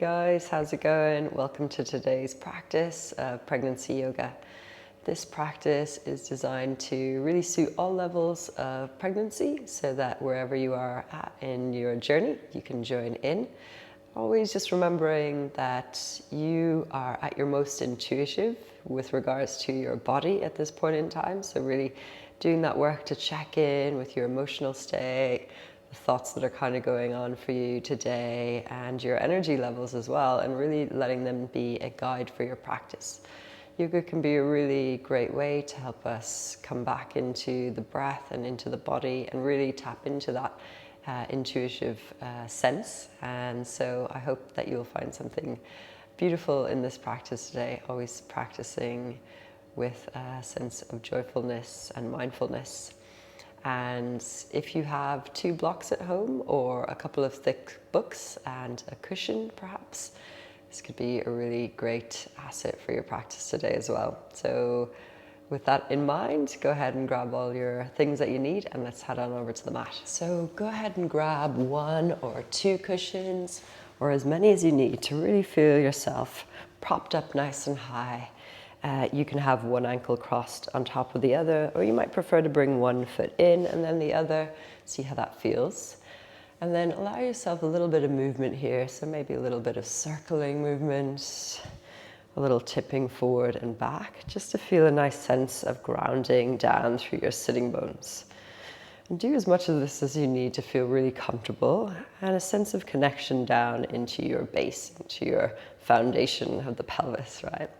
guys, how's it going? Welcome to today's practice of pregnancy yoga. This practice is designed to really suit all levels of pregnancy so that wherever you are at in your journey, you can join in. Always just remembering that you are at your most intuitive with regards to your body at this point in time. So really doing that work to check in with your emotional state, the thoughts that are kind of going on for you today, and your energy levels as well, and really letting them be a guide for your practice. Yoga can be a really great way to help us come back into the breath and into the body and really tap into that intuitive sense. And so I hope that you'll find something beautiful in this practice today, always practicing with a sense of joyfulness and mindfulness. And if you have 2 blocks at home or a couple of thick books and a cushion perhaps, this could be a really great asset for your practice today as well. So with that in mind, go ahead and grab all your things that you need and let's head on over to the mat. So go ahead and grab 1 or 2 cushions or as many as you need to really feel yourself propped up nice and high. You can have 1 ankle crossed on top of the other, or you might prefer to bring 1 foot in and then the other, see how that feels. And then allow yourself a little bit of movement here, so maybe a little bit of circling movement, a little tipping forward and back, just to feel a nice sense of grounding down through your sitting bones. And do as much of this as you need to feel really comfortable and a sense of connection down into your base, into your foundation of the pelvis, right?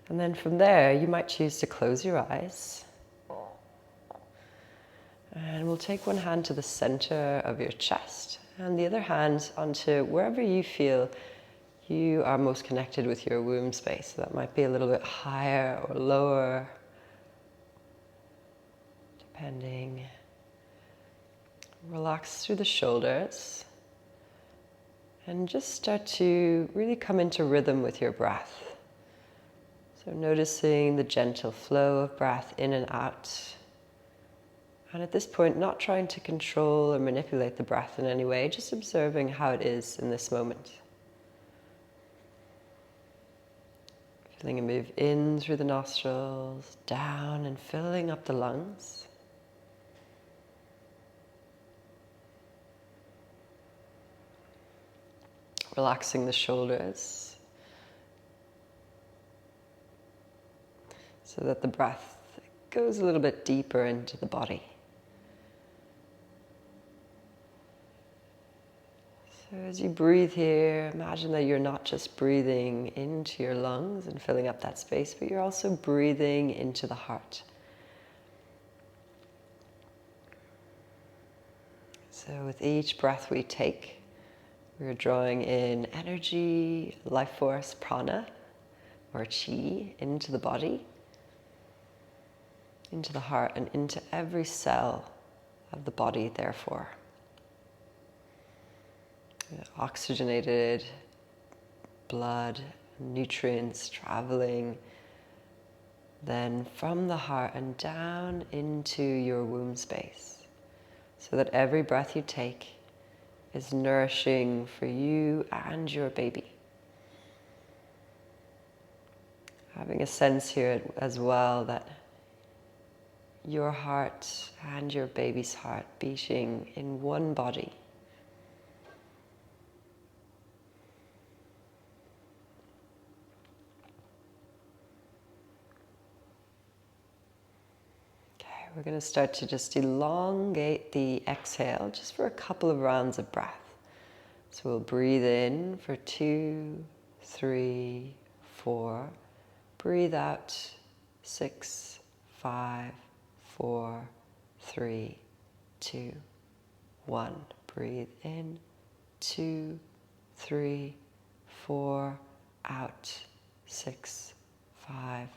And then from there, you might choose to close your eyes. And we'll take 1 hand to the center of your chest and the other hand onto wherever you feel you are most connected with your womb space. So that might be a little bit higher or lower, depending. Relax through the shoulders and just start to really come into rhythm with your breath. So noticing the gentle flow of breath in and out. And at this point, not trying to control or manipulate the breath in any way, just observing how it is in this moment. Feeling it move in through the nostrils, down and filling up the lungs. Relaxing the shoulders so that the breath goes a little bit deeper into the body. So as you breathe here, imagine that you're not just breathing into your lungs and filling up that space, but you're also breathing into the heart. So with each breath we take, we're drawing in energy, life force, prana, or chi, into the body, into the heart, and into every cell of the body, therefore. Oxygenated blood, nutrients traveling then from the heart and down into your womb space, so that every breath you take is nourishing for you and your baby. Having a sense here as well that your heart and your baby's heart beating in one body. Okay, we're going to start to just elongate the exhale just for a couple of rounds of breath. So we'll breathe in for 2, 3, 4. Breathe out 6, 5, 4, 3, 2, 1. Breathe in 2, 3, 4. Out 6, 5,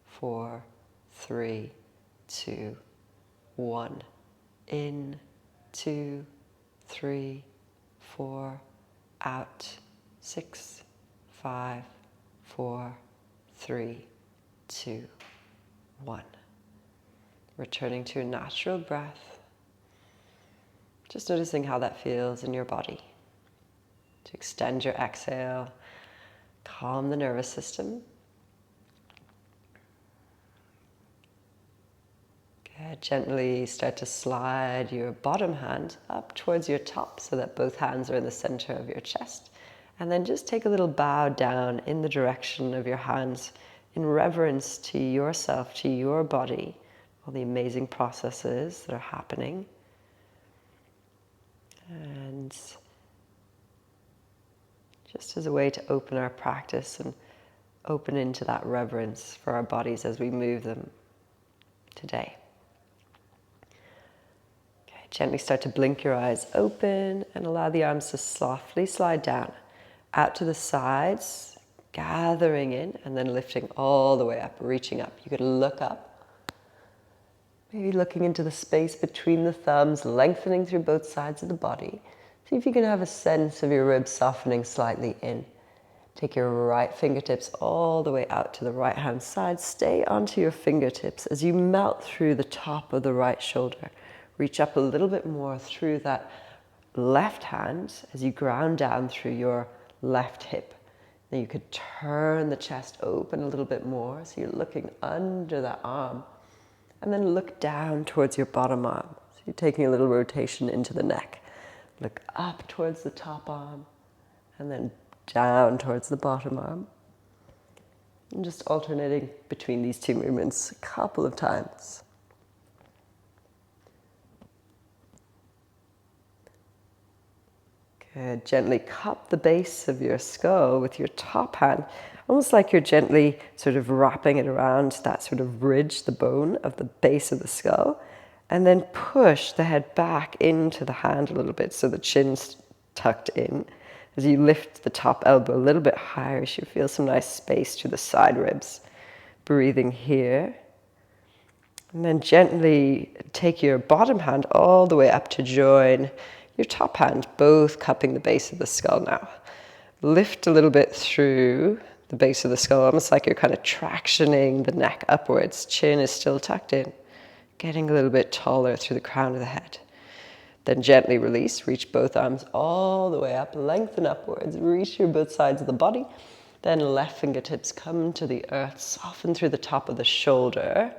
4, 3, 2, 1. In 2, 3, 4. Out 6, 5, 4, 3, 2, 1. Returning to a natural breath. Just noticing how that feels in your body. to extend your exhale, calm the nervous system. Good. Gently start to slide your bottom hand up towards your top so that both hands are in the center of your chest. And then just take a little bow down in the direction of your hands in reverence to yourself, to your body, all the amazing processes that are happening. And just as a way to open our practice and open into that reverence for our bodies as we move them today. Okay, gently start to blink your eyes open and allow the arms to softly slide down out to the sides, gathering in and then lifting all the way up, reaching up. You could look up, maybe looking into the space between the thumbs, lengthening through both sides of the body. See if you can have a sense of your ribs softening slightly in. Take your right fingertips all the way out to the right hand side. Stay onto your fingertips as you melt through the top of the right shoulder. Reach up a little bit more through that left hand as you ground down through your left hip. Then you could turn the chest open a little bit more so you're looking under that arm, and then look down towards your bottom arm. So you're taking a little rotation into the neck. Look up towards the top arm and then down towards the bottom arm. And just alternating between these two movements a couple of times. Good. Gently cup the base of your skull with your top hand, almost like you're gently sort of wrapping it around that sort of ridge, the bone of the base of the skull, and then push the head back into the hand a little bit so the chin's tucked in. As you lift the top elbow a little bit higher, you should feel some nice space to the side ribs. Breathing here. And then gently take your bottom hand all the way up to join your top hand, both cupping the base of the skull now. Lift a little bit through the base of the skull, almost like you're kind of tractioning the neck upwards. Chin is still tucked in, getting a little bit taller through the crown of the head. Then gently release, reach both arms all the way up, lengthen upwards, reach through both sides of the body. Then left fingertips come to the earth, soften through the top of the shoulder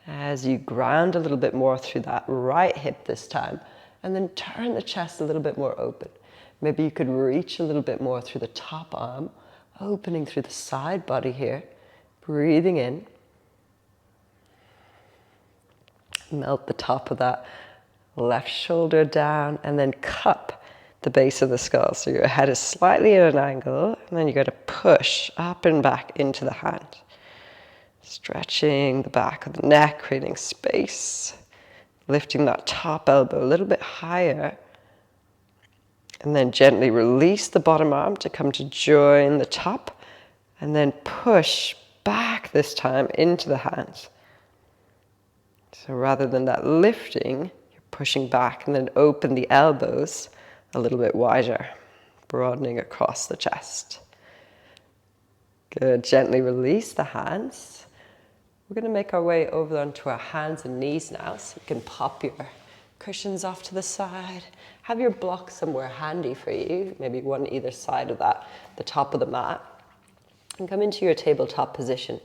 as you ground a little bit more through that right hip this time. And then turn the chest a little bit more open. Maybe you could reach a little bit more through the top arm, opening through the side body here. Breathing in. Melt the top of that left shoulder down and then cup the base of the skull. So your head is slightly at an angle and then you got to push up and back into the hand. Stretching the back of the neck, creating space. Lifting that top elbow a little bit higher. And then gently release the bottom arm to come to join the top. And then push back this time into the hands. So rather than that lifting, you're pushing back and then open the elbows a little bit wider, broadening across the chest. Good. Gently release the hands. We're going to make our way over onto our hands and knees now, so you can pop your cushions off to the side. Have your block somewhere handy for you, maybe one either side of that, the top of the mat. And come into your tabletop position.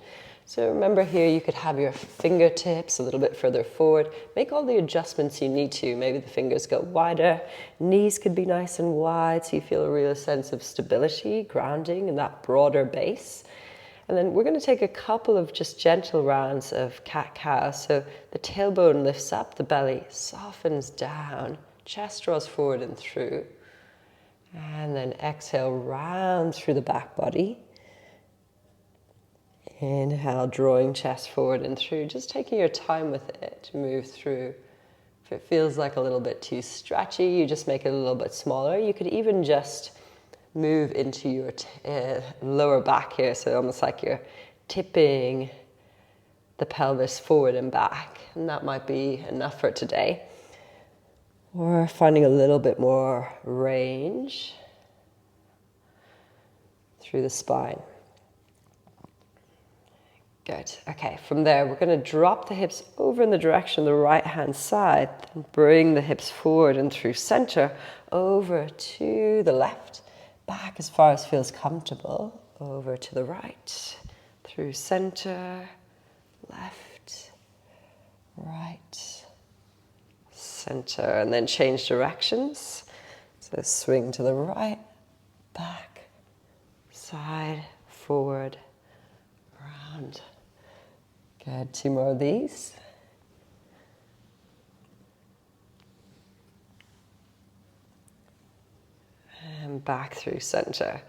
So remember here, you could have your fingertips a little bit further forward. Make all the adjustments you need to. Maybe the fingers go wider. Knees could be nice and wide, so you feel a real sense of stability, grounding, and that broader base. And then we're going to take a couple of just gentle rounds of cat-cow. So the tailbone lifts up, the belly softens down, chest draws forward and through. And then exhale, round through the back body. Inhale, drawing chest forward and through, just taking your time with it to move through. If it feels like a little bit too stretchy, you just make it a little bit smaller. You could even just move into your lower back here, so almost like you're tipping the pelvis forward and back, and that might be enough for today. Or finding a little bit more range through the spine. Good. Okay, from there we're going to drop the hips over in the direction of the right hand side, then bring the hips forward and through center over to the left. back as far as feels comfortable, over to the right, through center, left, right, center, and then change directions. So swing to the right, back, side, forward, round. Good, 2 more of these. And back through center.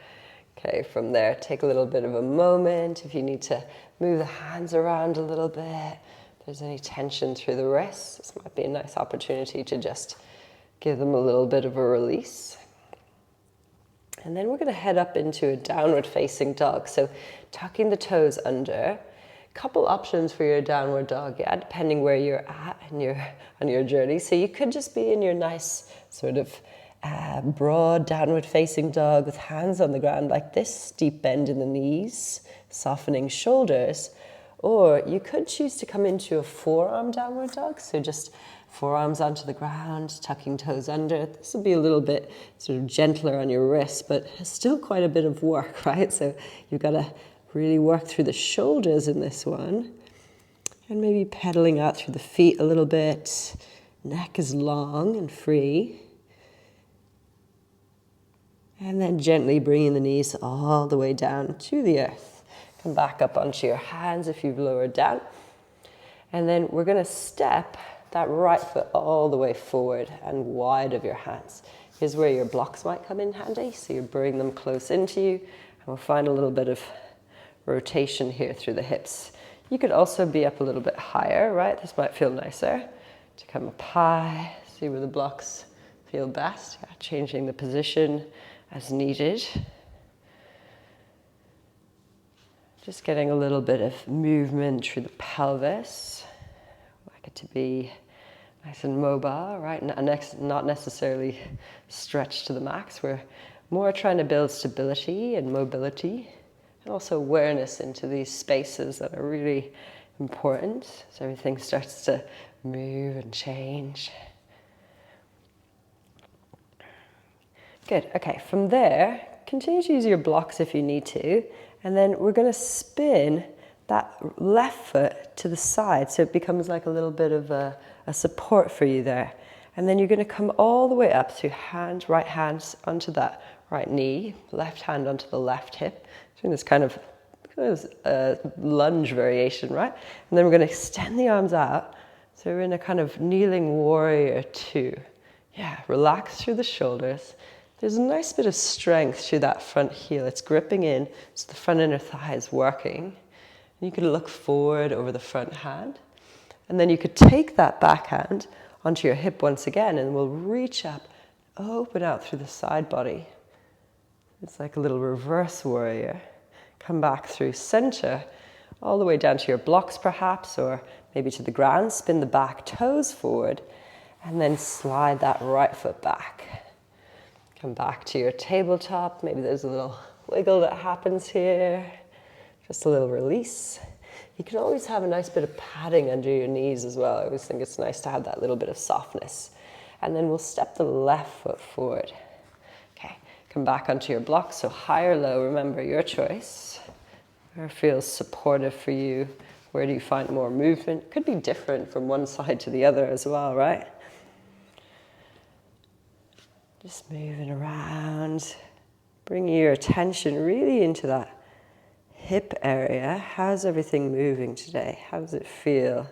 Okay, from there, take a little bit of a moment. If you need to move the hands around a little bit, if there's any tension through the wrists, this might be a nice opportunity to just give them a little bit of a release. And then we're going to head up into a downward facing dog. So tucking the toes under. Couple options for your downward dog, yeah, depending where you're at on your journey. So you could just be in your nice sort of broad downward facing dog with hands on the ground like this, deep bend in the knees, softening shoulders. Or you could choose to come into a forearm downward dog, so just forearms onto the ground, tucking toes under. This will be a little bit sort of gentler on your wrist, but still quite a bit of work, right? So you've got to really work through the shoulders in this one. And maybe pedaling out through the feet a little bit. Neck is long and free. And then gently bringing the knees all the way down to the earth. Come back up onto your hands if you've lowered down. And then we're going to step that right foot all the way forward and wide of your hands. Here's where your blocks might come in handy. So you bring them close into you. And we'll find a little bit of rotation here through the hips. You could also be up a little bit higher, right? This might feel nicer. To come up high, see where the blocks feel best. Yeah, changing the position as needed. Just getting a little bit of movement through the pelvis. Like it to be nice and mobile, right? Not necessarily stretched to the max. We're more trying to build stability and mobility, and also awareness into these spaces that are really important. So everything starts to move and change. Good, okay, from there, continue to use your blocks if you need to, and then we're going to spin that left foot to the side so it becomes like a little bit of a support for you there. And then you're going to come all the way up through right hands onto that right knee, left hand onto the left hip, doing this kind of lunge variation, right? And then we're going to extend the arms out, so we're in a kind of kneeling warrior 2. Yeah, relax through the shoulders. There's a nice bit of strength through that front heel. It's gripping in, so the front inner thigh is working. And you could look forward over the front hand. And then you could take that back hand onto your hip once again, and we'll reach up, open out through the side body. It's like a little reverse warrior. Come back through center, all the way down to your blocks perhaps, or maybe to the ground. Spin the back toes forward, and then slide that right foot back. Come back to your tabletop. Maybe there's a little wiggle that happens here. Just a little release. You can always have a nice bit of padding under your knees as well. I always think it's nice to have that little bit of softness. And then we'll step the left foot forward. Okay, come back onto your blocks. So high or low, remember your choice. Where feels supportive for you? Where do you find more movement? Could be different from one side to the other as well, right? Just moving around, bringing your attention really into that hip area. How's everything moving today? How does it feel?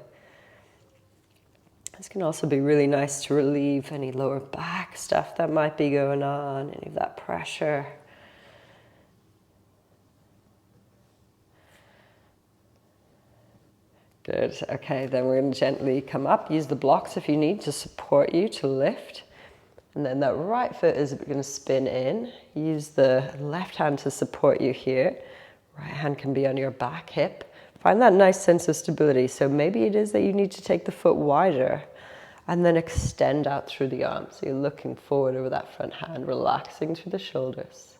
This can also be really nice to relieve any lower back stuff that might be going on, any of that pressure. Good, okay, then we're going to gently come up. Use the blocks if you need to support you to lift. And then that right foot is going to spin in. Use the left hand to support you here. Right hand can be on your back hip. Find that nice sense of stability. So maybe it is that you need to take the foot wider and then extend out through the arms. So you're looking forward over that front hand, relaxing through the shoulders.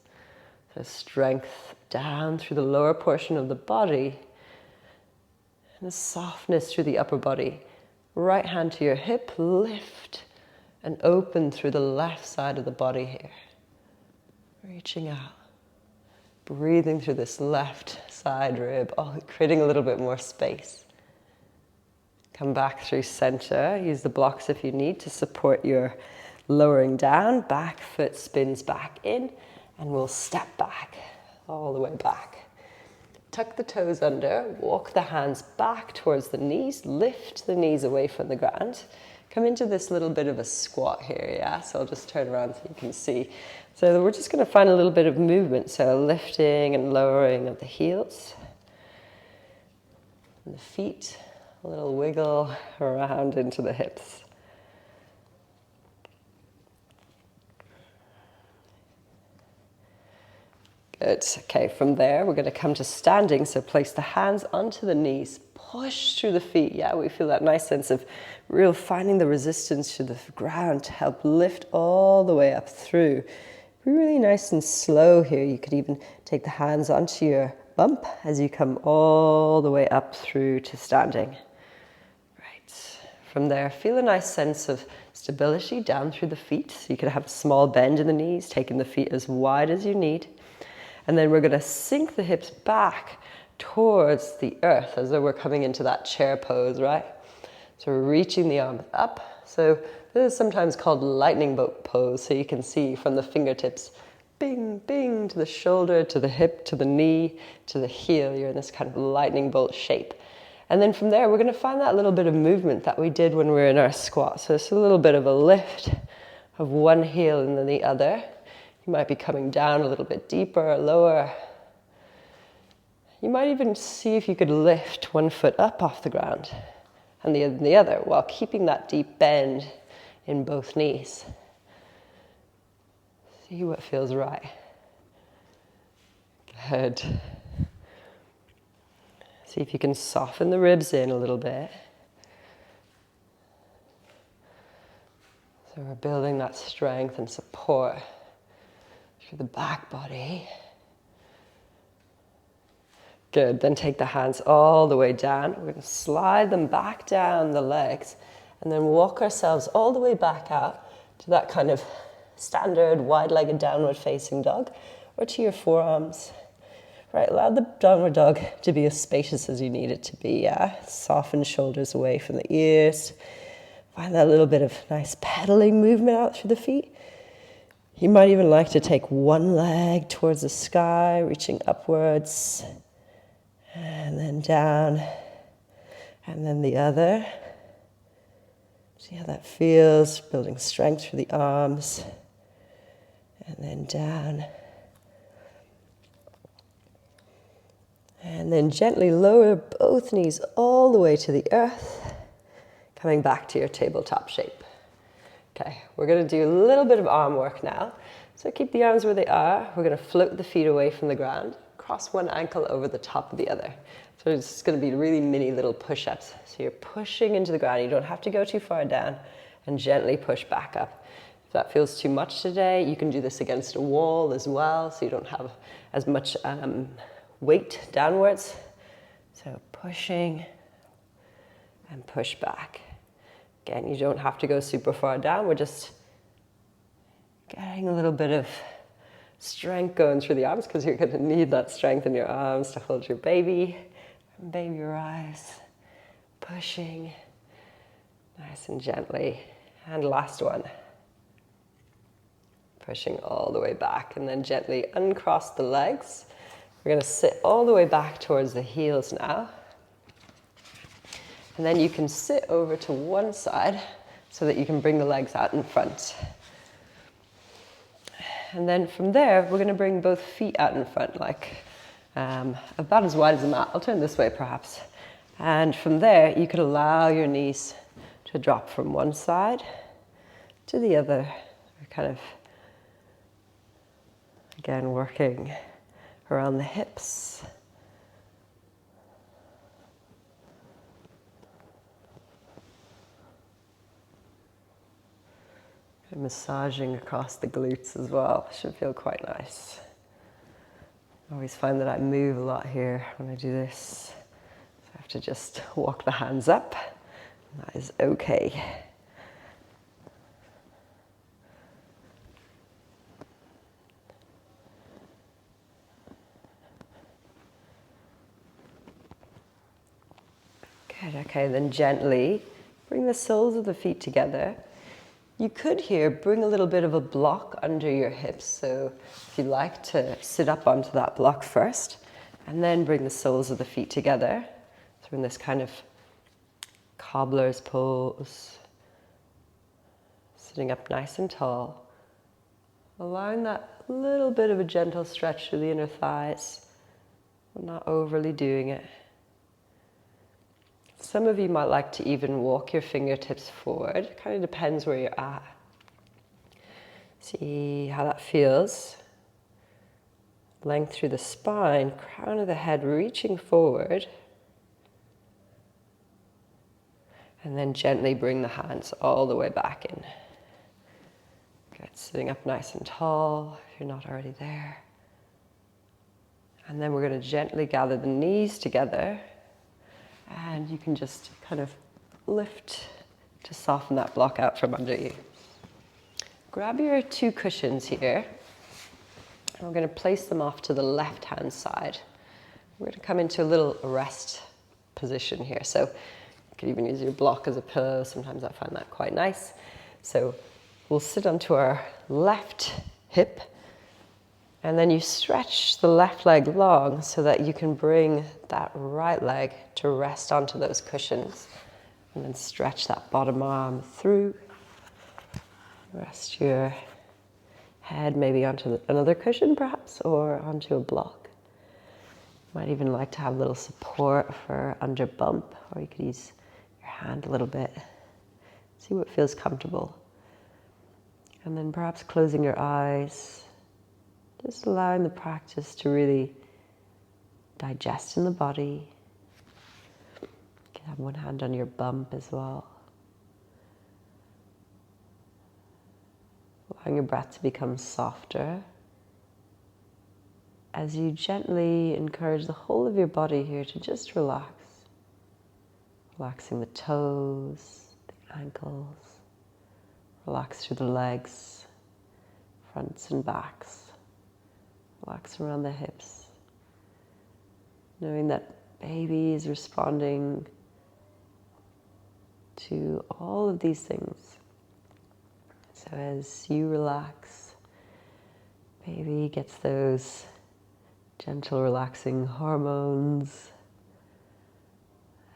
So strength down through the lower portion of the body and a softness through the upper body. Right hand to your hip, lift and open through the left side of the body here. Reaching out. Breathing through this left side rib, creating a little bit more space. Come back through center. Use the blocks if you need to support your lowering down. Back foot spins back in, and we'll step back, all the way back. Tuck the toes under, walk the hands back towards the knees, lift the knees away from the ground. Come into this little bit of a squat here, yeah? So I'll just turn around so you can see. So we're just going to find a little bit of movement, so lifting and lowering of the heels. And the feet, a little wiggle around into the hips. Good. Okay, from there we're going to come to standing, so place the hands onto the knees, push through the feet. Yeah, we feel that nice sense of real finding the resistance to the ground to help lift all the way up through. Be really nice and slow here. You could even take the hands onto your bump as you come all the way up through to standing. Right. From there, feel a nice sense of stability down through the feet. So you could have a small bend in the knees, taking the feet as wide as you need. And then we're going to sink the hips back towards the earth as though we're coming into that chair pose, right? So we're reaching the arms up. So this is sometimes called lightning bolt pose. So you can see from the fingertips, bing, bing, to the shoulder, to the hip, to the knee, to the heel. You're in this kind of lightning bolt shape. And then from there, we're going to find that little bit of movement that we did when we were in our squat. So it's a little bit of a lift of one heel and then the other. You might be coming down a little bit deeper or lower. You might even see if you could lift one foot up off the ground and the other while keeping that deep bend in both knees. See what feels right. Good. See if you can soften the ribs in a little bit. So we're building that strength and support through the back body. Good, then take the hands all the way down. We're going to slide them back down the legs and then walk ourselves all the way back out to that kind of standard wide-legged downward facing dog or to your forearms. Right, allow the downward dog to be as spacious as you need it to be, yeah? Soften shoulders away from the ears. Find that little bit of nice pedaling movement out through the feet. You might even like to take one leg towards the sky, reaching upwards, and then down, and then the other. See how that feels, building strength through the arms, and then down. And then gently lower both knees all the way to the earth, coming back to your tabletop shape. Okay, we're going to do a little bit of arm work now. So keep the arms where they are. We're going to float the feet away from the ground. Cross one ankle over the top of the other. So it's going to be really mini little push-ups. So you're pushing into the ground. You don't have to go too far down and gently push back up. If that feels too much today, you can do this against a wall as well, so you don't have as much weight downwards. So pushing and push back. Again, you don't have to go super far down. We're just getting a little bit of strength going through the arms because you're going to need that strength in your arms to hold your baby. And baby rise. Pushing nice and gently. And last one. Pushing all the way back and then gently uncross the legs. We're going to sit all the way back towards the heels now. And then you can sit over to one side so that you can bring the legs out in front. And then from there, we're going to bring both feet out in front, like about as wide as the mat. I'll turn this way perhaps. And from there, you could allow your knees to drop from one side to the other. We're kind of, again, working around the hips. Massaging across the glutes as well. Should feel quite nice. I always find that I move a lot here when I do this. So I have to just walk the hands up. And that is okay. Okay, then gently bring the soles of the feet together. You could here bring a little bit of a block under your hips. So if you like to sit up onto that block first, and then bring the soles of the feet together. So in this kind of cobbler's pose, sitting up nice and tall, allowing that little bit of a gentle stretch through the inner thighs, but not overly doing it. Some of you might like to even walk your fingertips forward. It kind of depends where you're at. See how that feels. Length through the spine, crown of the head reaching forward. And then gently bring the hands all the way back in. Good, sitting up nice and tall if you're not already there. And then we're going to gently gather the knees together. And you can just kind of lift to soften that block out from under you. Grab your two cushions here. And we're going to place them off to the left-hand side. We're going to come into a little rest position here. So you could even use your block as a pillow. Sometimes I find that quite nice. So we'll sit onto our left hip. And then you stretch the left leg long so that you can bring that right leg to rest onto those cushions. And then stretch that bottom arm through. Rest your head maybe onto another cushion perhaps, or onto a block. You might even like to have a little support for under bump, or you could use your hand a little bit. See what feels comfortable. And then perhaps closing your eyes. Just allowing the practice to really digest in the body. You can have one hand on your bump as well. Allowing your breath to become softer as you gently encourage the whole of your body here to just relax. Relaxing the toes, the ankles, relax through the legs, fronts and backs. Relax around the hips, knowing that baby is responding to all of these things. So as you relax, baby gets those gentle, relaxing hormones.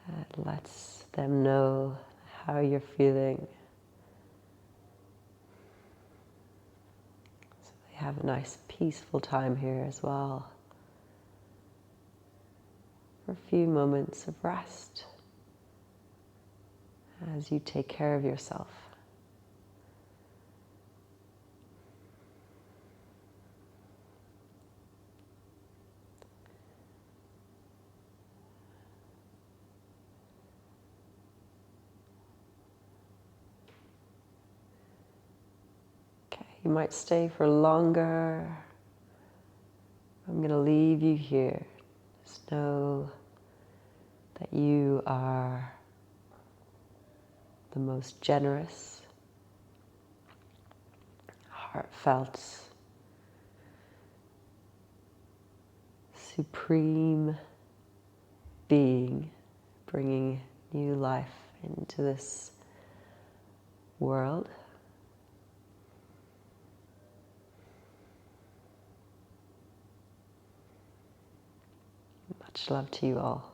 It lets them know how you're feeling. Have a nice peaceful time here as well. For a few moments of rest as you take care of yourself. You might stay for longer. I'm going to leave you here. Just know that you are the most generous, heartfelt, supreme being, bringing new life into this world. Much love to you all.